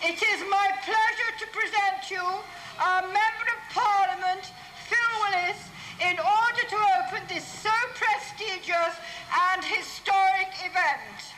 It is my pleasure to present you our Member of Parliament, Phil Willis, in order to open this so prestigious and historic event.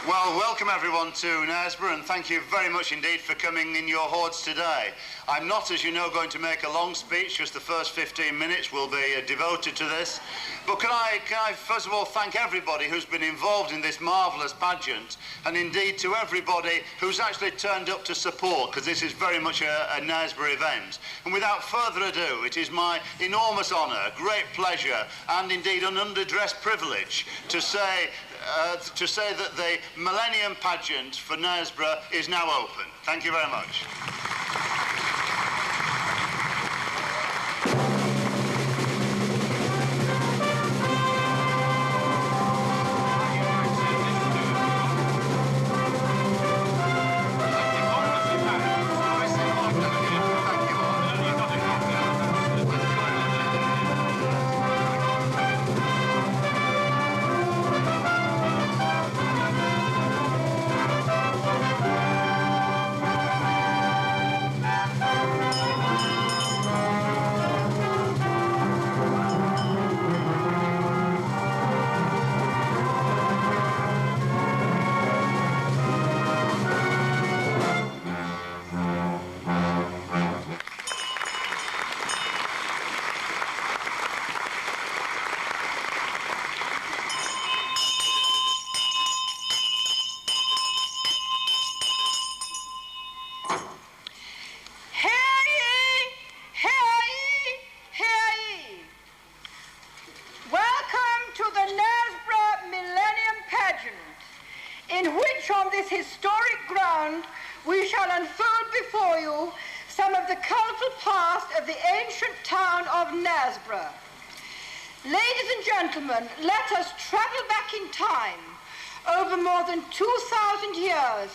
Well, welcome everyone to Knaresborough, and thank you very much indeed for coming in your hordes today. I'm not, as you know, going to make a long speech, just the first 15 minutes will be devoted to this. But can I first of all thank everybody who's been involved in this marvellous pageant, and indeed to everybody who's actually turned up to support, because this is very much a Knaresborough event. And without further ado, it is my enormous honour, great pleasure, and indeed an underdressed privilege to say that the Millennium Pageant for Knaresborough is now open. Thank you very much. In which on this historic ground we shall unfold before you some of the colourful past of the ancient town of Knaresborough. Ladies and gentlemen, let us travel back in time over more than 2,000 years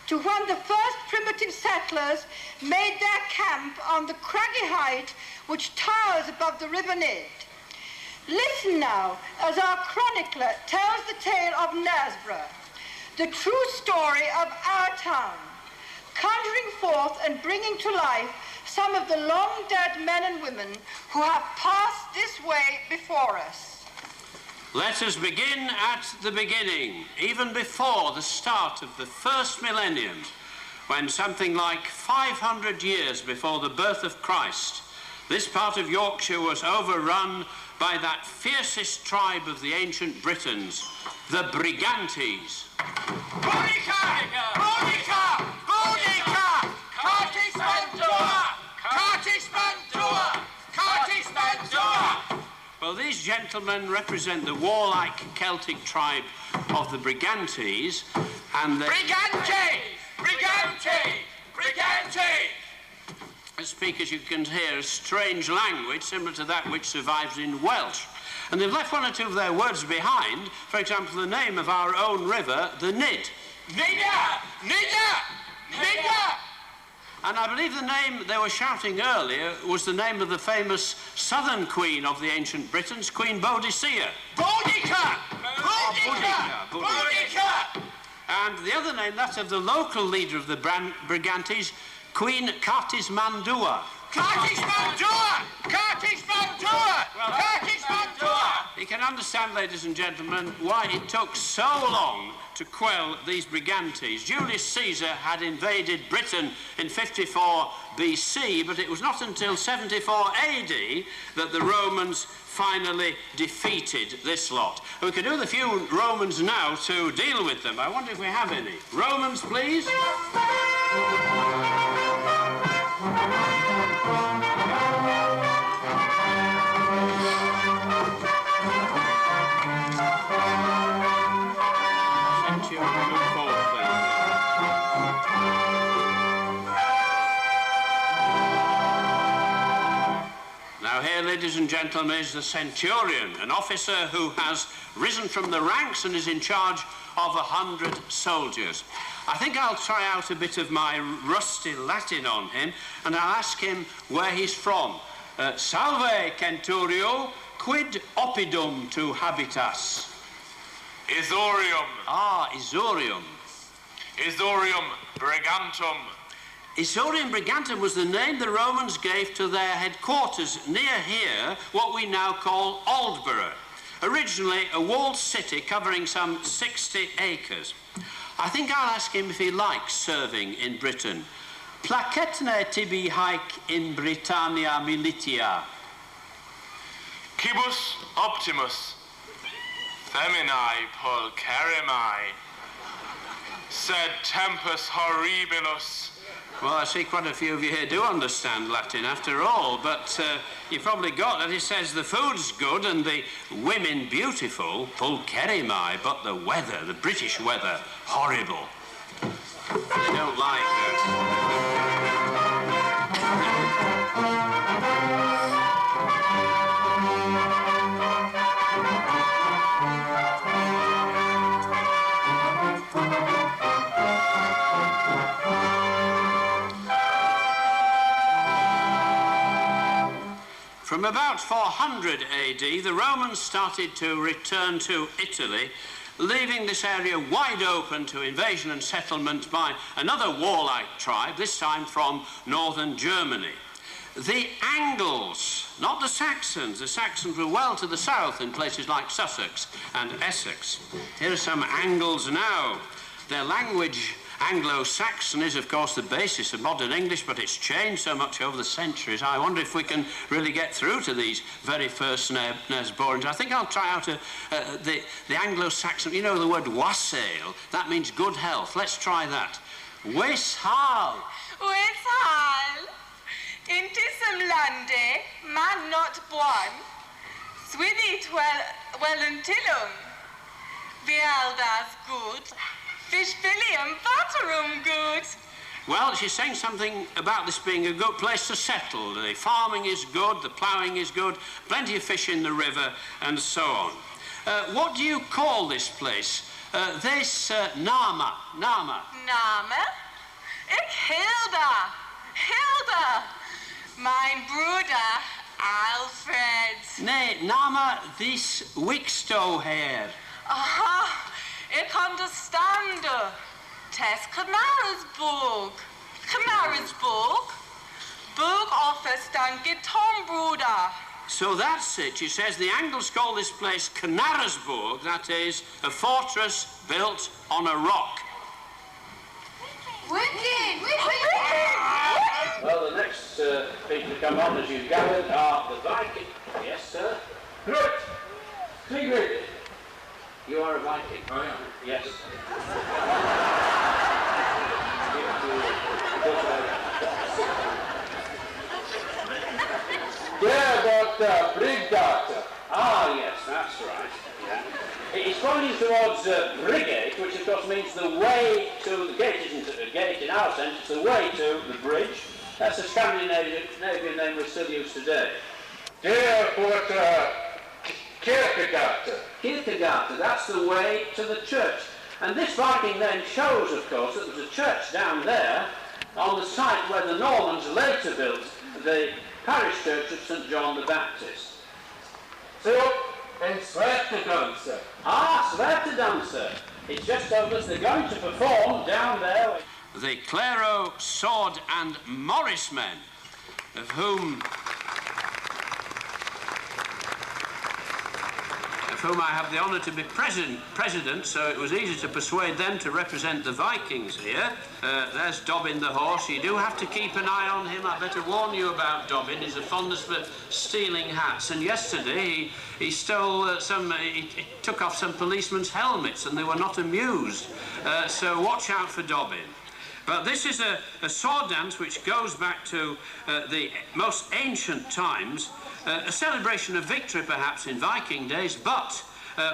to when the first primitive settlers made their camp on the craggy height which towers above the River Nid. Listen now as our chronicler tells the tale of Knaresborough, the true story of our town, conjuring forth and bringing to life some of the long-dead men and women who have passed this way before us. Let us begin at the beginning, even before the start of the first millennium, when something like 500 years before the birth of Christ, this part of Yorkshire was overrun by that fiercest tribe of the ancient Britons, the Brigantes. Boudica! Boudica! Boudica! Cartis Mandua! Cartis Mandua! Cartis Mandua! Well, these gentlemen represent the warlike Celtic tribe of the Brigantes, and they... Brigante! Brigante! Brigante! They speak, as you can hear, a strange language similar to that which survives in Welsh. And they've left one or two of their words behind, for example, the name of our own river, the Nid. Nida! Nida! Nida! And I believe the name they were shouting earlier was the name of the famous southern queen of the ancient Britons, Queen Boadicea. Boudica! Boudica! Boudica! And the other name, that of the local leader of the Brigantes, Queen Cartis Mandua. Cartis Mandua! Cartis Mandua! Cartis Mandua! You can understand, ladies and gentlemen, why it took so long to quell these Brigantes. Julius Caesar had invaded Britain in 54 BC, but it was not until 74 AD that the Romans finally defeated this lot. We could do with a few Romans now to deal with them. I wonder if we have any. Romans, please. Now here, ladies and gentlemen, is the centurion, an officer who has risen from the ranks and is in charge of 100 soldiers. I think I'll try out a bit of my rusty Latin on him, and I'll ask him where he's from. Salve, centurio, Quid oppidum tu habitas? Isorium. Ah, Isorium. Isorium brigantum. Isorium Brigantum was the name the Romans gave to their headquarters near here, what we now call Aldborough. Originally a walled city covering some 60 acres. I think I'll ask him if he likes serving in Britain. Placetne tibi haec in Britannia militia. Cibus optimus. Feminae pulcherrimae. Sed tempus horribilus. Well, I see quite a few of you here do understand Latin after all, but you probably got that it says the food's good and the women beautiful, pulcherrimae, but the weather, the British weather, horrible. I don't like that. From about 400 AD, the Romans started to return to Italy, leaving this area wide open to invasion and settlement by another warlike tribe, this time from northern Germany. The Angles, not the Saxons. The Saxons were well to the south in places like Sussex and Essex. Here are some Angles now. Their language, Anglo-Saxon, is of course the basis of modern English, but it's changed so much over the centuries. I wonder if we can really get through to these very first Knaresboroughans. I think I'll try out the Anglo-Saxon. You know the word wassail? That means good health. Let's try that. Weshal. Weshal. Intisum lande, man not buon. Swidit wellentillum. Vialdas good. Fish filium butterum good. Well, she's saying something about this being a good place to settle. The farming is good, the ploughing is good, plenty of fish in the river, and so on. What do you call this place? Nama. Name? Ik Hilda. Mein Bruder, Alfred. Nee, Nama this Wixto here. Aha. Ik understand. Tes Knaresborough. Burg offers dan Giton Bruder. So that's it. She says the Angles call this place Knaresborough, that is, a fortress built on a rock. Wicked! Well, the next people to come on, as you've gathered, are the Vikings. Yes, sir. Good. Sigrid. You are a Viking. Oh, yeah. Yes. Yeah, but Brigdata. Ah, yes, that's right. Yeah. It's pointing towards Brigate, which of course means the way to the gate. Isn't a gate in our sense, it's the way to the bridge. That's a Scandinavian name we still use today. Yeah, but Kierkegaard. Kierkegaard, that's the way to the church. And this Viking then shows, of course, that there's a church down there on the site where the Normans later built the parish church of St. John the Baptist. So, and Svartedanse. Ah, Svartedanse. It's just obvious they're going to perform down there. The Claro, Sword and Morris men, of whom I have the honour to be president, so it was easy to persuade them to represent the Vikings here. There's Dobbin the horse. You do have to keep an eye on him. I better warn you about Dobbin. He's a fondness for stealing hats. And yesterday he stole he took off some policemen's helmets, and they were not amused. So watch out for Dobbin. But this is a sword dance which goes back to the most ancient times. A celebration of victory, perhaps, in Viking days, but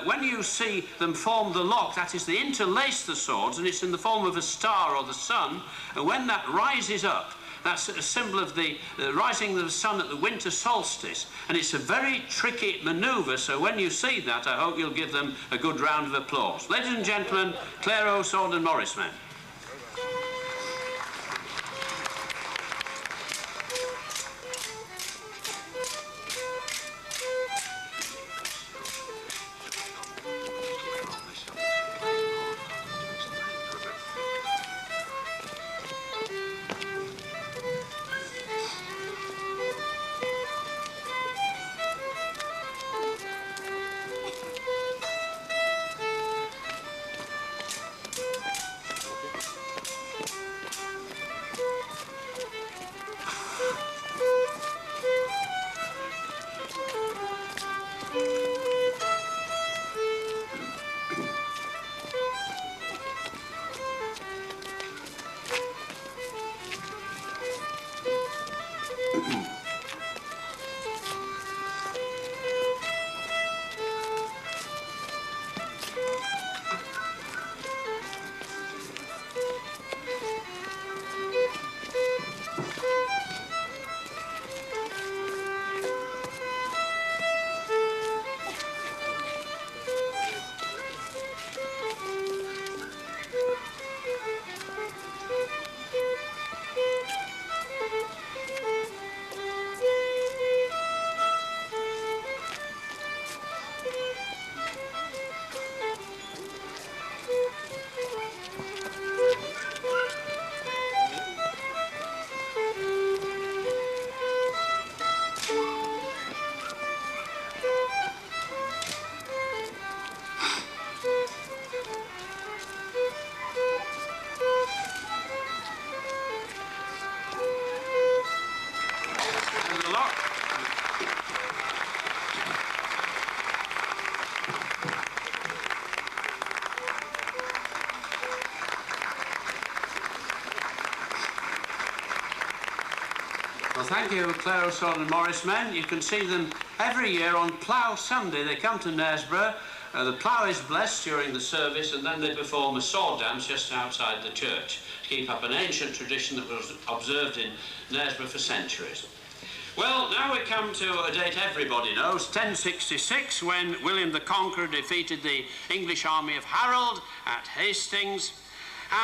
when you see them form the lock, that is, they interlace the swords, and it's in the form of a star or the sun, and when that rises up, that's a symbol of the rising of the sun at the winter solstice, and it's a very tricky manoeuvre, so when you see that, I hope you'll give them a good round of applause. Ladies and gentlemen, Claro, Sword and Morris men. thank you, Knaresborough and Morris men. You can see them every year on Plough Sunday. They come to Knaresborough. The plough is blessed during the service, and then they perform a sword dance just outside the church to keep up an ancient tradition that was observed in Knaresborough for centuries. Well, now we come to a date everybody knows, 1066, when William the Conqueror defeated the English army of Harold at Hastings.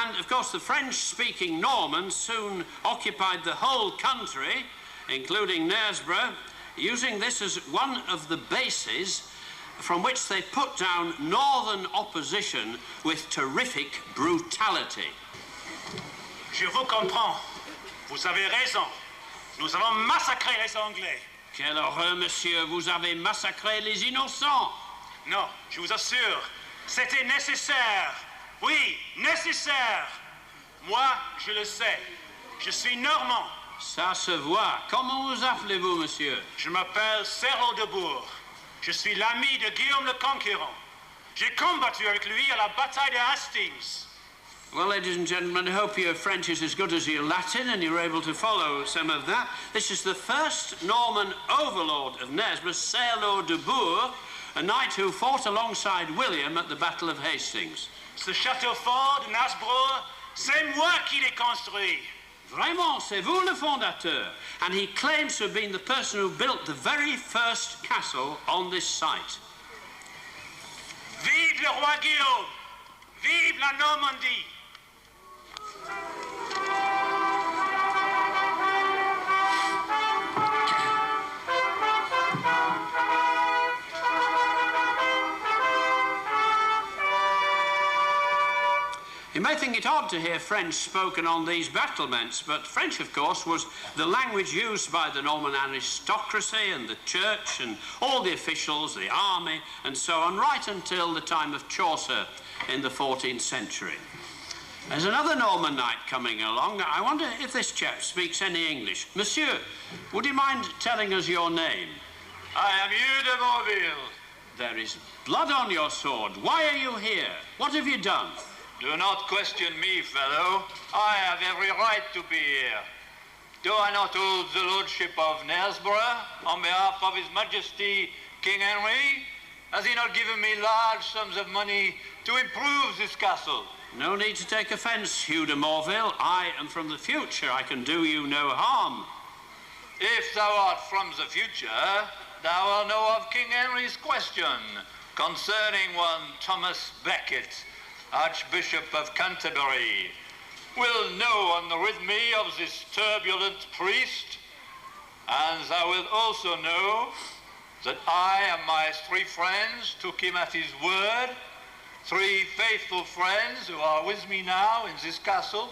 And, of course, the French-speaking Normans soon occupied the whole country, including Knaresborough, using this as one of the bases from which they put down northern opposition with terrific brutality. Je vous comprends. Vous avez raison. Nous avons massacré les Anglais. Quelle horreur, monsieur, vous avez massacré les innocents. Non, je vous assure, c'était nécessaire. Oui, nécessaire. Moi, je le sais. Je suis normand. Ça se voit. Comment vous appelez-vous, monsieur? Je m'appelle Céral de Bourg. Je suis l'ami de Guillaume le Conquérant. J'ai combattu avec lui à la bataille de Hastings. Well, ladies and gentlemen, I hope your French is as good as your Latin and you're able to follow some of that. This is the first Norman overlord of Knaresborough, Céral de Bourg, a knight who fought alongside William at the Battle of Hastings. Ce château fort de Knaresborough, c'est moi qui l'ai construit. Vraiment, c'est vous le fondateur. And he claims to have been the person who built the very first castle on this site. Vive le roi Guillaume! Vive la Normandie! You may think it odd to hear French spoken on these battlements, but French, of course, was the language used by the Norman aristocracy and the church and all the officials, the army, and so on, right until the time of Chaucer in the 14th century. There's another Norman knight coming along. I wonder if this chap speaks any English. Monsieur, would you mind telling us your name? I am Hugh de Morville. There is blood on your sword. Why are you here? What have you done? Do not question me, fellow. I have every right to be here. Do I not hold the lordship of Knaresborough on behalf of His Majesty King Henry? Has he not given me large sums of money to improve this castle? No need to take offence, Hugh de Morville. I am from the future. I can do you no harm. If thou art from the future, thou wilt know of King Henry's question concerning one Thomas Becket, Archbishop of Canterbury. Will no one rid me of this turbulent priest? And thou wilt also know that I and my 3 friends took him at his word, 3 faithful friends who are with me now in this castle.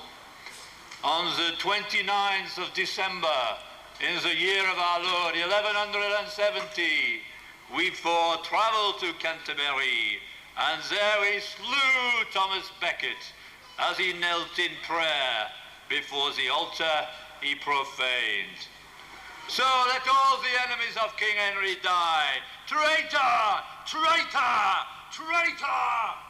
On the 29th of December, in the year of our Lord, 1170, we 4 travelled to Canterbury, and there we slew Thomas Becket as he knelt in prayer before the altar he profaned. So let all the enemies of King Henry die. Traitor! Traitor! Traitor!